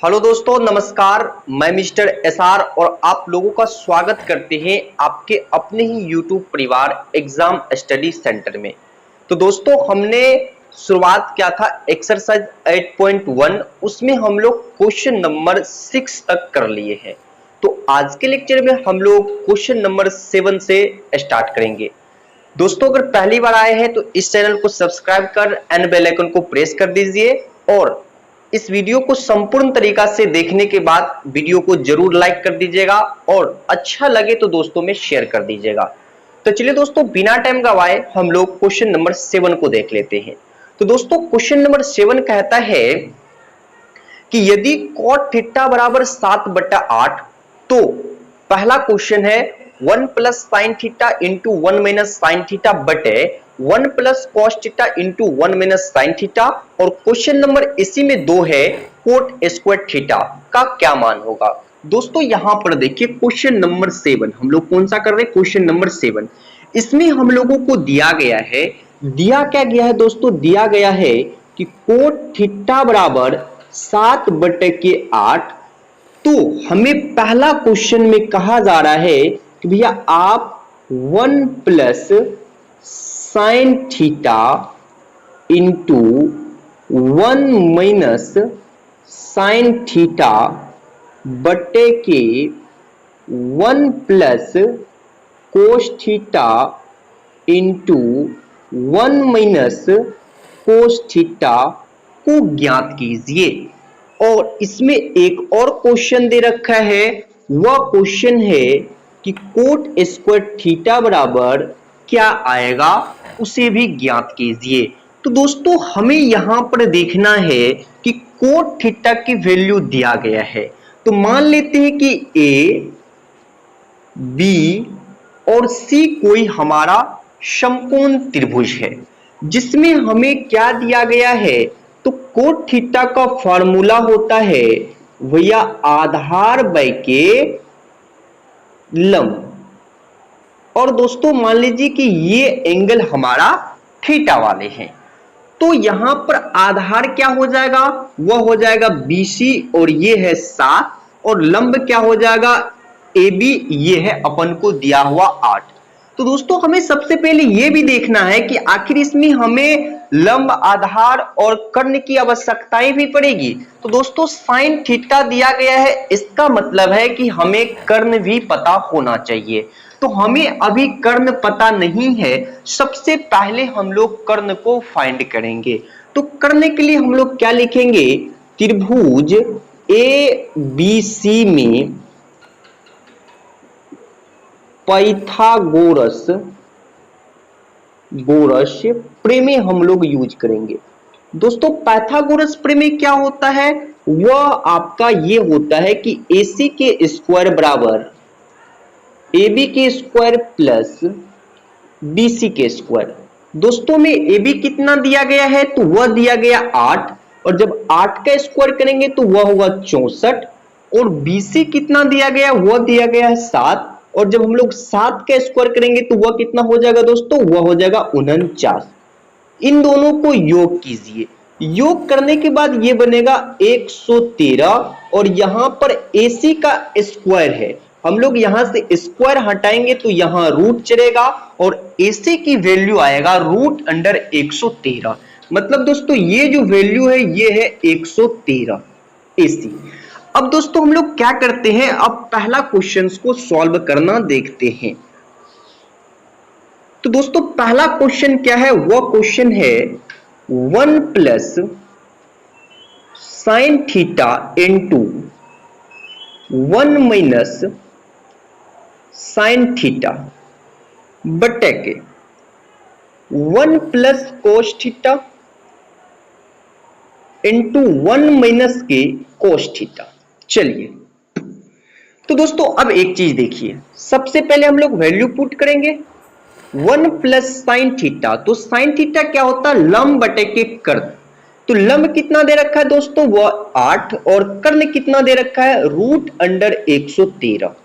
Hello दोस्तों, नमस्कार। मैं मिस्टर एसआर और आप लोगों का स्वागत करते हैं आपके अपने ही यूट्यूब परिवार एग्जाम स्टडी सेंटर में। तो दोस्तों, हमने शुरुआत किया था एक्सरसाइज 8.1, उसमें हम लोग क्वेश्चन नंबर 6 तक कर लिए हैं। तो आज के लेक्चर में हम लोग क्वेश्चन नंबर 7 से स्टार्ट करेंगे। दोस्तों, अगर पहली बार आए हैं तो इस चैनल को सब्सक्राइब कर एंड बेल आइकन को प्रेस कर दीजिए और इस वीडियो को संपूर्ण तरीका से देखने के बाद वीडियो को जरूर लाइक कर दीजिएगा और अच्छा लगे तो दोस्तों में शेयर कर दीजिएगा। तो चलिए दोस्तों, बिना टाइम गवाए हम लोग क्वेश्चन नंबर 7 को देख लेते हैं। तो दोस्तों, क्वेश्चन नंबर 7 कहता है कि यदि cot थीटा बराबर 7/8, तो पहला क्वेश्चन है 1 plus sine theta into 1 minus sine theta बटे 1 plus cos theta into 1 minus sine theta, और क्वेश्चन नंबर इसी में 2 है कोट स्क्वायर थीटा का क्या मान होगा। दोस्तों, यहां पर देखिए क्वेश्चन नंबर 7 हम लोग कौन सा कर रहे हैं, क्वेश्चन नंबर 7। इसमें हम लोगों को दिया गया है, दिया क्या गया है दोस्तों, दिया गया है कि कोट थीटा बराबर 7/8। तो हमें पहला क्वेश्चन में कहा जा रहा है कि भैया आप 1 plus sine theta into 1 minus sine theta बटे के 1 plus cos theta into 1 minus cos theta को ज्ञात कीजिए। और इसमें एक और क्वेश्चन दे रखा है, वह क्वेश्चन है कि कोट स्क्वायर थीटा बराबर क्या आएगा, उसे भी ज्ञात कीजिए। तो दोस्तों, हमें यहां पर देखना है कि कोट थीटा की वैल्यू दिया गया है। तो मान लेते हैं कि ए, बी और सी कोई हमारा समकोण त्रिभुज है, जिसमें हमें क्या दिया गया है, तो कोट थीटा का फॉर्मूला होता है भैया आधार बाय के लंब। और दोस्तों, मान लीजिए कि ये एंगल हमारा थीटा वाले हैं, तो यहां पर आधार क्या हो जाएगा, वह हो जाएगा BC और ये है 7, और लंब क्या हो जाएगा AB, ये है अपन को दिया हुआ 8। तो दोस्तों, हमें सबसे पहले ये भी देखना है कि आखिर इसमें हमें लंब, आधार और कर्ण की आवश्यकताएं भी पड़ेगी। तो दोस्तों, साइन थीटा दिया गया है, इसका मतलब है कि हमें कर्ण भी पता होना चाहिए। तो हमें अभी कर्ण पता नहीं है, सबसे पहले हम लोग कर्ण को फाइंड करेंगे। तो कर्ण के लिए हम लोग क्या लिखेंगे, त्रिभुज ABC में पाइथागोरस प्रमेय हम लोग यूज करेंगे। दोस्तों, पाइथागोरस प्रमेय क्या होता है, वह आपका ये होता है कि AC के स्क्वायर बराबर AB के स्क्वायर प्लस BC के स्क्वायर। दोस्तों में AB कितना दिया गया है, तो वह दिया गया 8, और जब 8 का स्क्वायर करेंगे तो वह होगा 64, और BC कितना दिया गया, वह दिया गया है 7, और जब हम लोग 7 का स्क्वायर करेंगे तो वह कितना हो जाएगा दोस्तों, वह हो जाएगा 49। इन दोनों को योग कीजिए, योग करने के बाद ये बनेगा 113, और यहां पर AC का स्क्वायर है, हम लोग यहां से स्क्वायर हटाएंगे तो यहां रूट चलेगा और AC की वैल्यू आएगा √113। मतलब दोस्तों, ये जो वैल्यू है ये है 113 AC। अब दोस्तों, हम लोग क्या करते हैं, अब पहला क्वेश्चन को सॉल्व करना देखते हैं। तो दोस्तों, पहला क्वेश्चन क्या है, वह क्वेश्चन है 1 plus sine theta into 1 minus sine theta बटे के 1 plus cos theta into 1 minus के कोस थीटा। चलिए, तो दोस्तों अब एक चीज देखिए, सबसे पहले हम लोग वैल्यू पुट करेंगे 1 प्लस साइन थीटा। तो साइन थीटा क्या होता है, लंब बटे के कर्ण। तो लंब कितना दे रखा है दोस्तों, वह 8, और कर्ण कितना दे रखा है, √113।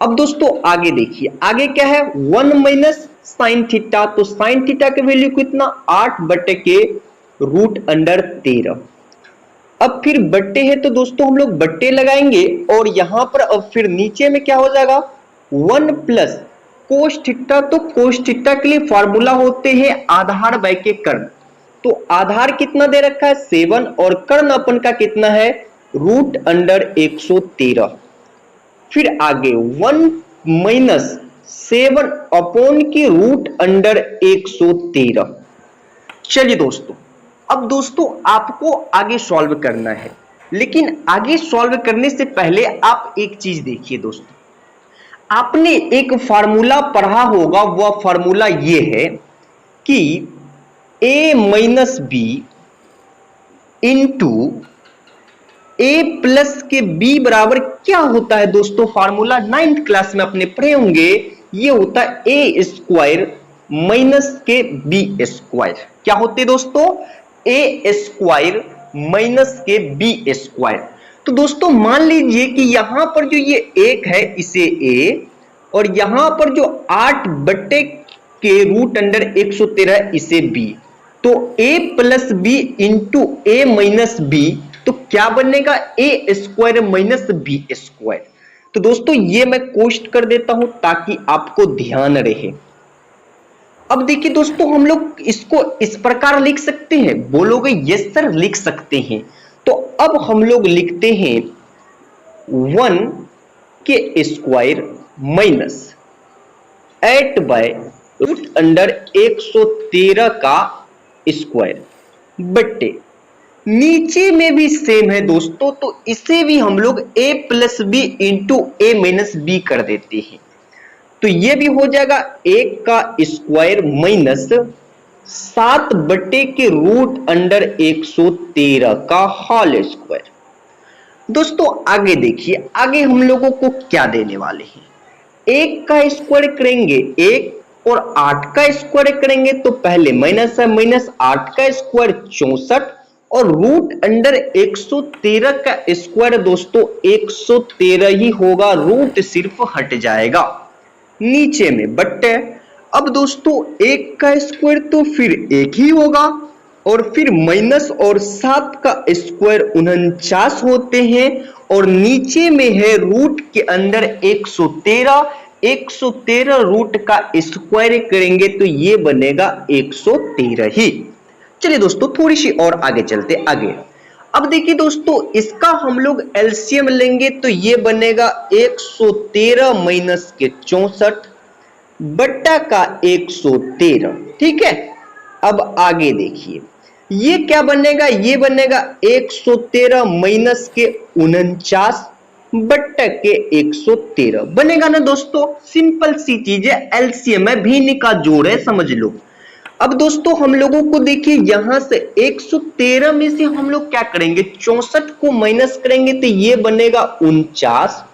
अब दोस्तों आगे देखिए, आगे क्या है, 1 माइनस साइन थीटा। तो साइन थीटा की वैल्यू कितना, 8 बटे के √13। अब फिर बट्टे है तो दोस्तों हम लोग बट्टे लगाएंगे और यहां पर अब फिर नीचे में क्या हो जाएगा 1 प्लस कोस थीटा। तो कोस थीटा के लिए फॉर्मूला होते हैं आधार बाय के कर्ण। तो आधार कितना दे रखा है 7 और कर्ण अपन का कितना है √113। फिर आगे 1 माइनस 7 अपॉन की √113। चलिए दोस्तों, अब दोस्तों आपको आगे सॉल्व करना है, लेकिन आगे सॉल्व करने से पहले आप एक चीज देखिए दोस्तों। आपने एक फार्मूला पढ़ा होगा, वह फार्मूला ये है कि a minus B into A plus के बी बराबर क्या होता है दोस्तों। फार्मूला 9th क्लास में अपने पढ़े होंगे, ये होता है ए स्क्वायर माइनस के बी स्क्वायर। क्या होते दोस्तों ए स्क्वायर माइनस के बी स्क्वायर। तो दोस्तों मान लीजिए कि यहां पर जो ये 1 है इसे ए और यहां पर जो 8 बट्टे के √113 इसे बी। तो a plus B into A minus B, तो क्या बनेगा A square minus B square. तो दोस्तों ये मैं कोष्ट कर देता हूं ताकि आपको ध्यान रहे। अब देखिए दोस्तों हम लोग इसको इस प्रकार लिख सकते हैं, बोलोगे यस सर लिख सकते हैं। तो अब हम लोग लिखते हैं 1 के स्क्वायर माइनस 8 बाय √113 का स्क्वायर बट्टे नीचे में भी सेम है दोस्तों, तो इसे भी हम लोग a plus B into A minus B कर देते हैं। तो ये भी हो जाएगा 1 का स्क्वायर माइनस 7 बट्टे के √113 का होल स्क्वायर। दोस्तों आगे देखिए, आगे हम लोगों को क्या देने वाले हैं। 1 का स्क्वायर करेंगे 1 और 8 का स्क्वायर करेंगे तो पहले माइनस है, माइनस 8 का स्क्वायर 64 और √113 का स्क्वायर दोस्तों 113 ही होगा, रूट सिर्फ हट जाएगा नीचे में बट्टे। अब दोस्तों 1 का स्क्वायर तो फिर 1 ही होगा और फिर माइनस और 7 का स्क्वायर 49 होते हैं और नीचे में है रूट के अंदर 113 रूट का स्क्वायर करेंगे तो ये बनेगा 113 ही। चलिए दोस्तों थोड़ी सी और आगे चलते आगे। अब देखिए दोस्तों इसका हम लोग एलसीएम लेंगे तो ये बनेगा 113 माइनस के 64 बट्टा का 113। ठीक है, अब आगे देखिए ये क्या बनेगा, ये बनेगा 113 माइनस के 49 बट्टा के 113 बनेगा ना दोस्तों। सिंपल सी चीज है, एलसीएम है, भिन्न का जोड़ है, समझ लो। अब दोस्तों हम लोगों को देखिए यहां से 113 में से हम लोग क्या करेंगे 64 को माइनस करेंगे तो ये बनेगा 49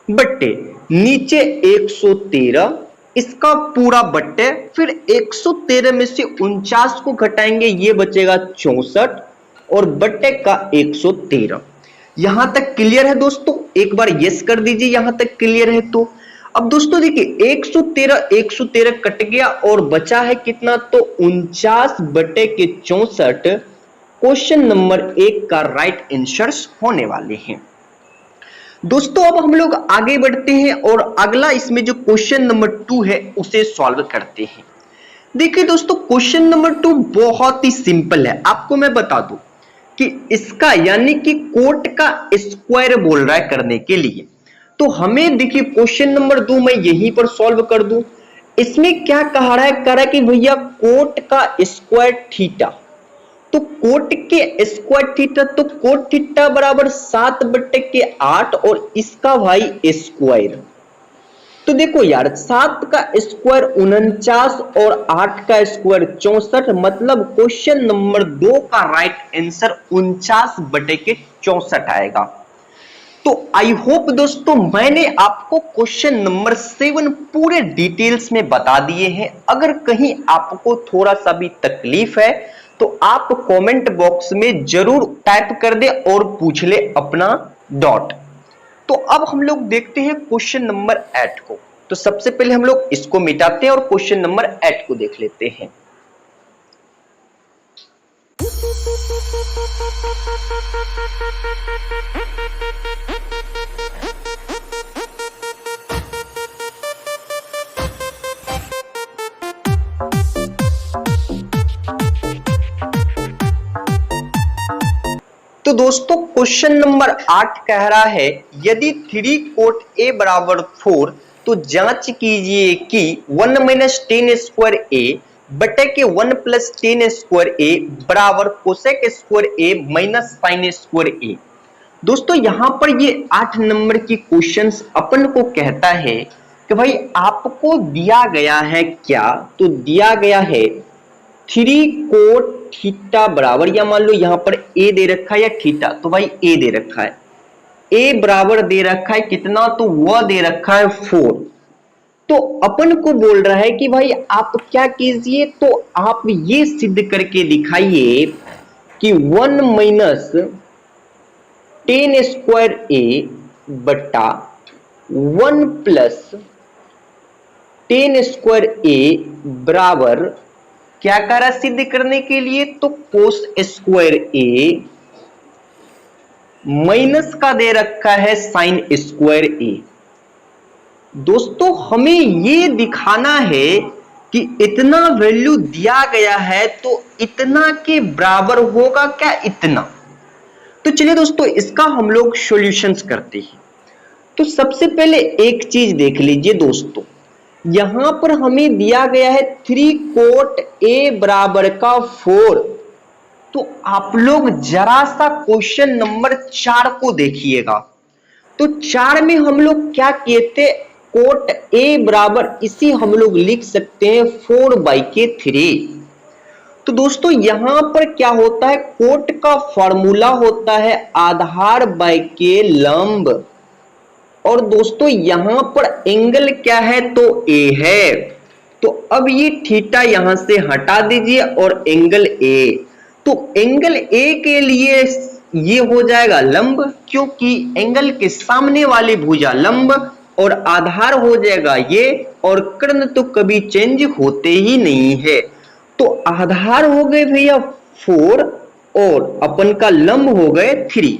बट्टे नीचे 113 इसका पूरा बट्टे, फिर 113 में से 49 को घटाएंगे ये बचेगा 64 और बट्टे का 113। यहां तक क्लियर है दोस्तों, एक बार यस कर दीजिए यहां तक क्लियर है। तो अब दोस्तों देखिए 113 कट गया और बचा है कितना, तो 49 बटे के 64 क्वेश्चन नंबर 1 का राइट आंसर्स होने वाले हैं। दोस्तों अब हम लोग आगे बढ़ते हैं और अगला इसमें जो क्वेश्चन नंबर 2 है उसे सॉल्व करते हैं। देखिए दोस्तों क्वेश्चन नंबर 2 बहुत ही सिंपल है, आपको मैं बता दूं कि इसका यानी कि कोट का स्क्वायर बोल रहा है करने के लिए। तो हमें देखिए क्वेश्चन नंबर 2 मैं यहीं पर सॉल्व कर दूं। इसमें क्या कह रहा है, कह रहा है कि भैया कोट का स्क्वायर थीटा, तो कोट के स्क्वायर थीटा, तो कोट थीटा बराबर 7 बटे के 8 और इसका भाई स्क्वायर। तो देखो यार 7 का स्क्वायर 49 और 8 का स्क्वायर 64, मतलब क्वेश्चन नंबर 2 का राइट आंसर 49 बटे के 64 आएगा। तो आई होप दोस्तों मैंने आपको क्वेश्चन नंबर 7 पूरे डिटेल्स में बता दिए हैं। अगर कहीं आपको थोड़ा सा भी तकलीफ है तो आप कमेंट बॉक्स में जरूर टाइप कर दे और पूछ ले अपना डॉट। तो अब हम लोग देखते हैं क्वेश्चन नंबर 8 को। तो सबसे पहले हम लोग इसको मिटाते हैं और क्वेश्चन नंबर 8 को देख लेते हैं। तो दोस्तों क्वेश्चन नंबर 8 कह रहा है यदि 3 कोट a बराबर 4 तो जांच कीजिए कि 1 माइनस 10 स्क्वायर a बटे के 1 प्लस 10 स्क्वायर a बराबर cosec square a minus sine square a। दोस्तों यहां पर ये 8 नंबर की क्वेश्चंस अपन को कहता है कि भाई आपको दिया गया है क्या, तो दिया गया है 3 कोट थीटा बराबर, या मान लो यहां पर a दे रखा है या थीटा, तो भाई a दे रखा है, a बराबर दे रखा है कितना, तो वह दे रखा है 4। तो अपन को बोल रहा है कि भाई आप क्या कीजिए, तो आप ये सिद्ध करके दिखाइए कि 1 माइनस 10 स्क्वायर a बटा 1 प्लस 10 स्क्वायर a बराबर क्या करा सिद्ध करने के लिए, तो कोस स्क्वायर a माइनस का दे रखा है साइन स्क्वायर a। दोस्तों हमें ये दिखाना है कि इतना वैल्यू दिया गया है तो इतना के बराबर होगा क्या, इतना। तो चलिए दोस्तों इसका हम लोग सॉल्यूशंस करते हैं। तो सबसे पहले एक चीज देख लीजिए दोस्तों, यहां पर हमें दिया गया है 3 कोट a बराबर का 4। तो आप लोग जरा सा क्वेश्चन नंबर 4 को देखिएगा। तो 4 में हम लोग क्या किए थे, कोट a बराबर इसी हम लोग लिख सकते हैं 4/3। तो दोस्तों यहां पर क्या होता है, कोट का फॉर्मूला होता है आधार बाय के लंब, और दोस्तों यहां पर एंगल क्या है, तो a है। तो अब ये थीटा यहां से हटा दीजिए और एंगल a, तो एंगल a के लिए ये हो जाएगा लंब, क्योंकि एंगल के सामने वाली भुजा लंब, और आधार हो जाएगा ये, और कर्ण तो कभी चेंज होते ही नहीं है। तो आधार हो गए भैया 4 और अपन का लंब हो गए 3।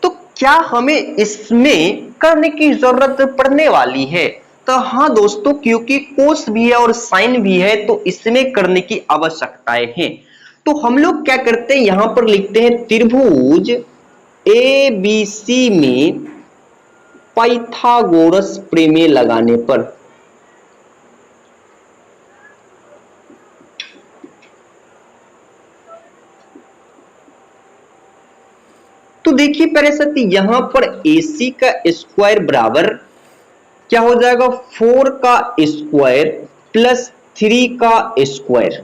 तो क्या हमें इसमें करने की जरूरत पड़ने वाली है, तो हाँ दोस्तों, क्योंकि कोस भी है और साइन भी है तो इसमें करने की आवश्यकताएं हैं। तो हम लोग क्या करते हैं, यहां पर लिखते हैं त्रिभुज ABC में पाइथागोरस प्रमेय लगाने पर। तो देखिए पहले यहां पर AC का स्क्वायर बराबर क्या हो जाएगा, 4 का स्क्वायर प्लस 3 का स्क्वायर,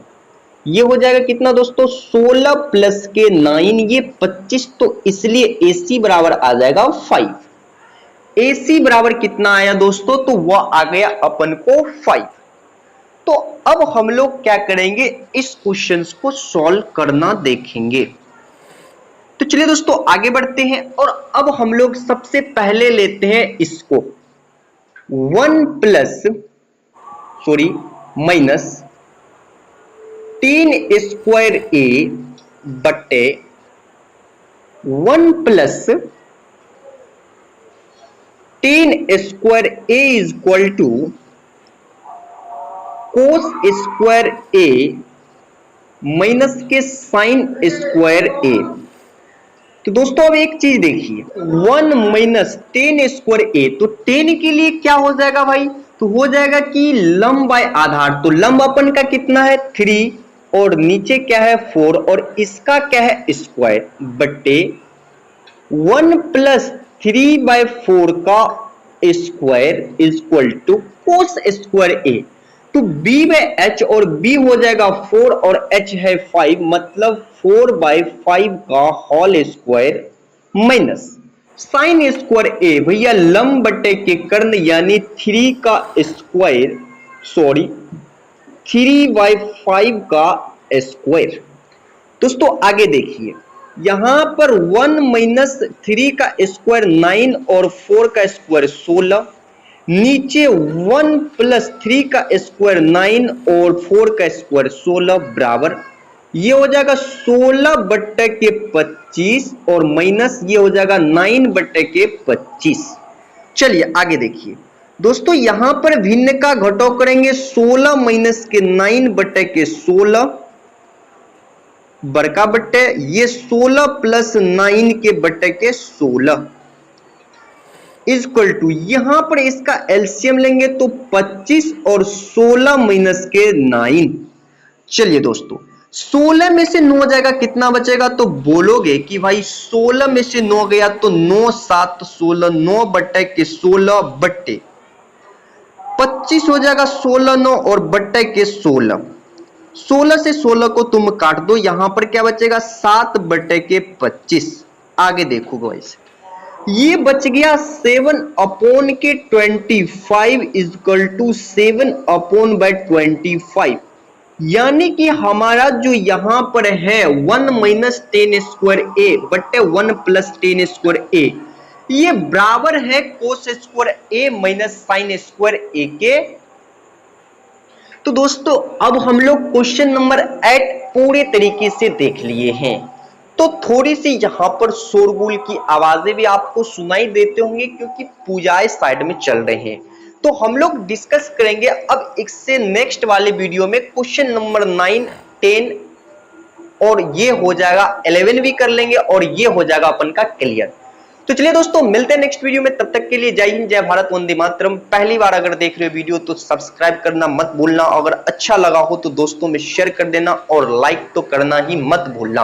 ये हो जाएगा कितना दोस्तों, 16 प्लस के 9 ये 25। तो इसलिए AC बराबर आ जाएगा 5। AC बराबर कितना आया दोस्तों, तो वह आ गया अपन को 5। तो अब हम लोग क्या करेंगे, इस क्वेश्चन को सॉल्व करना देखेंगे। तो चलिए दोस्तों आगे बढ़ते हैं, और अब हम लोग सबसे पहले लेते हैं इसको 1 प्लस माइनस 10 स्क्वायर a बटे 1 plus 10 square a is equal to cos square a minus के साइन स्क्वायर a। तो दोस्तों अब एक चीज देखिए, 1 माइनस 10 स्क्वायर a, तो 10 के लिए क्या हो जाएगा भाई, तो हो जाएगा कि लंब बाय आधार, तो लंब अपन का कितना है 3, और नीचे क्या है 4, और इसका क्या है स्क्वायर, बटे 1 प्लस 3/4 का square is equal to cos square a। तो b/h, और b हो जाएगा 4 और h है 5, मतलब 4/5 का whole square minus sine square a, भैया लंब बटे के कर्ण यानी 3 का स्क्वायर, 3/5 का स्क्वायर। दोस्तों आगे देखिए, यहां पर 1 माइनस 3 का स्क्वायर 9 और 4 का स्क्वायर 16, नीचे 1 प्लस 3 का स्क्वायर 9 और 4 का स्क्वायर 16 बराबर ये हो जाएगा 16/25 और माइनस ये हो जाएगा 9/25। चलिए आगे देखिए दोस्तों, यहां पर भिन्न का घटाव करेंगे 16 माइनस के 9/16 बड़का बट्टे ये 16 प्लस 9 के बट्टे के 16 इक्वल टू, यहां पर इसका एलसीएम लेंगे तो 25 और 16 माइनस के 9। चलिए दोस्तों 16 में से 9 जाएगा कितना बचेगा, तो बोलोगे कि भाई 16 में से 9 गया तो 9 7 16 9 बट्टे के 16 बट्टे 25 हो जाएगा 16 9 और बट्टे के 16 16 से 16 को तुम काट दो, यहां पर क्या बचेगा 7 बट्टे के 25। आगे देखो गाइस, ये बच गया 7/25 इक्वल टू 7/25, यानी कि हमारा जो यहां पर है 1 माइनस 10 स्क्वायर ए बट्टे 1 प्लस 10 स्क्वायर ए, ये बराबर है कोस स्क्वायर ए माइनस साइन स्क्वायर ए के। तो दोस्तों अब हम लोग क्वेश्चन नंबर 8 पूरे तरीके से देख लिए हैं, तो थोड़ी सी यहां पर शोरगुल की आवाजें भी आपको सुनाई देते होंगे क्योंकि पूजाएं साइड में चल रहे हैं। तो हम लोग डिस्कस करेंगे अब इससे नेक्स्ट वाले वीडियो में क्वेश्चन नंबर 9 10 और ये हो जाएगा 11 भी कर लेंगे और ये हो जाएगा अपन का क्लियर। तो चलिए दोस्तों मिलते हैं नेक्स्ट वीडियो में, तब तक के लिए जय हिंद जय भारत वंदे मातरम। पहली बार अगर देख रहे हो वीडियो तो सब्सक्राइब करना मत भूलना, अगर अच्छा लगा हो तो दोस्तों में शेयर कर देना और लाइक तो करना ही मत भूलना।